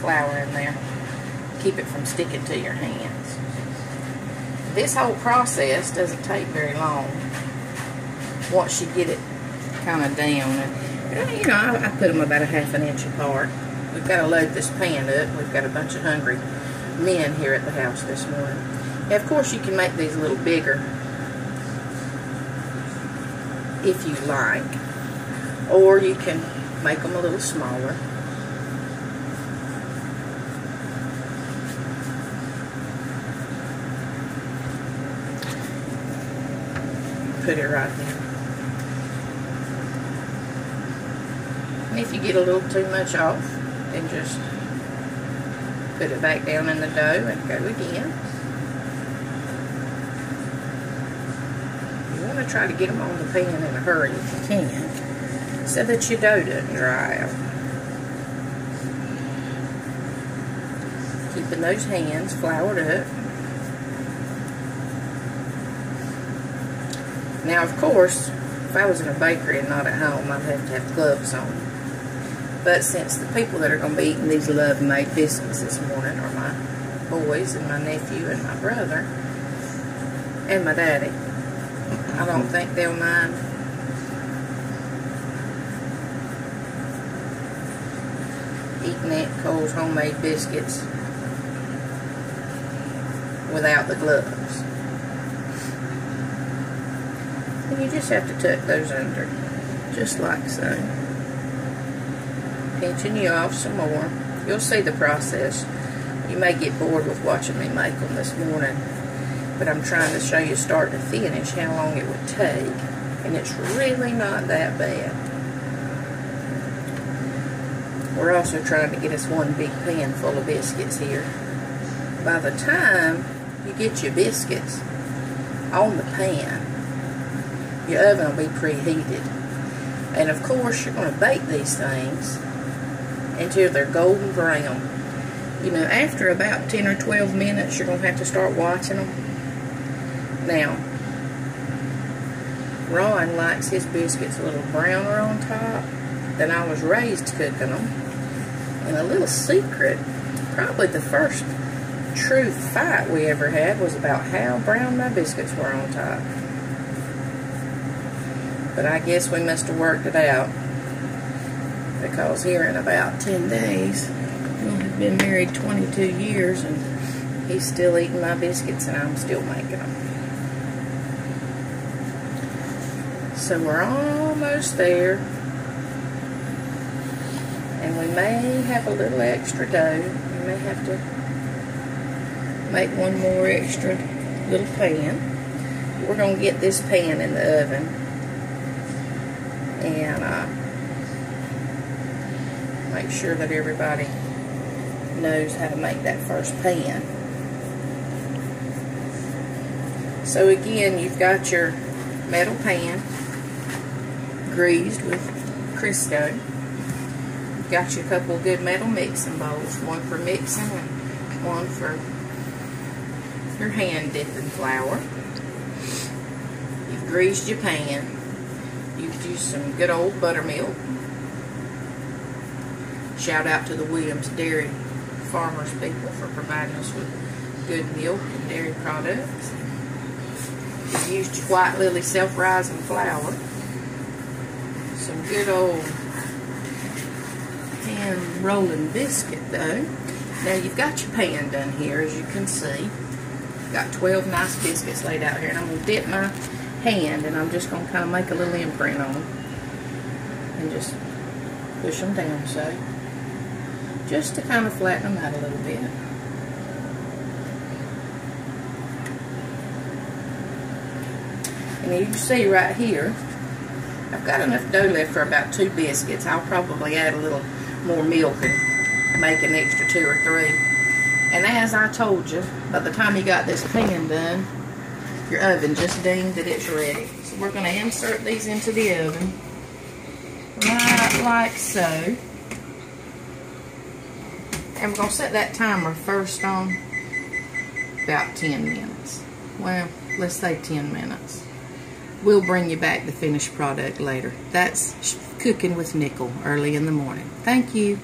flour in there. Keep it from sticking to your hands. This whole process doesn't take very long once you get it kind of down. And, you know, I put them about a ½ inch apart. We've got to load this pan up. We've got a bunch of hungry men here at the house this morning. Now, of course, you can make these a little bigger if you like, or you can make them a little smaller. Put it right there. And if you get a little too much off, then just put it back down in the dough and go again. You want to try to get them on the pan in a hurry if you can, so that your dough doesn't dry out. Keeping those hands floured up. Now, of course, if I was in a bakery and not at home, I'd have to have gloves on. But since the people that are going to be eating these love-made biscuits this morning are my boys and my nephew and my brother and my daddy, I don't think they'll mind eating Aunt Nicole's homemade biscuits without the gloves. And you just have to tuck those under, just like so. Pinching you off some more. You'll see the process. You may get bored with watching me make them this morning, but I'm trying to show you start to finish how long it would take, and it's really not that bad. We're also trying to get us one big pan full of biscuits here. By the time you get your biscuits on the pan, your oven will be preheated. And of course, you're going to bake these things until they're golden brown. You know, after about 10 or 12 minutes, you're going to have to start watching them. Now, Ron likes his biscuits a little browner on top than I was raised cooking them. And a little secret, probably the first true fight we ever had was about how brown my biscuits were on top. But I guess we must have worked it out, because here in about 10 days, we've been married 22 years, and he's still eating my biscuits, and I'm still making them. So we're almost there, and we may have a little extra dough. We may have to make one more extra little pan. We're going to get this pan in the oven and make sure that everybody knows how to make that first pan. So again, you've got your metal pan greased with Crisco. You've got your couple of good metal mixing bowls, one for mixing and one for your hand dipping flour. You've greased your pan. You've used some good old buttermilk. Shout out to the Williams Dairy Farmers people for providing us with good milk and dairy products. You've used your White Lily self-rising flour. Some good old hand rolling biscuit dough. Now you've got your pan done here, as you can see. Got 12 nice biscuits laid out here, and I'm going to dip my hand, and I'm just going to kind of make a little imprint on them and just push them down so, just to kind of flatten them out a little bit. And you can see right here, I've got enough dough left for about 2 biscuits. I'll probably add a little more milk and make an extra 2 or 3. And as I told you, by the time you got this pan done, your oven just dinged that it's ready. So we're going to insert these into the oven, right like so. And we're going to set that timer first on about 10 minutes. Well, let's say 10 minutes. We'll bring you back the finished product later. That's Cooking with Nicole early in the morning. Thank you.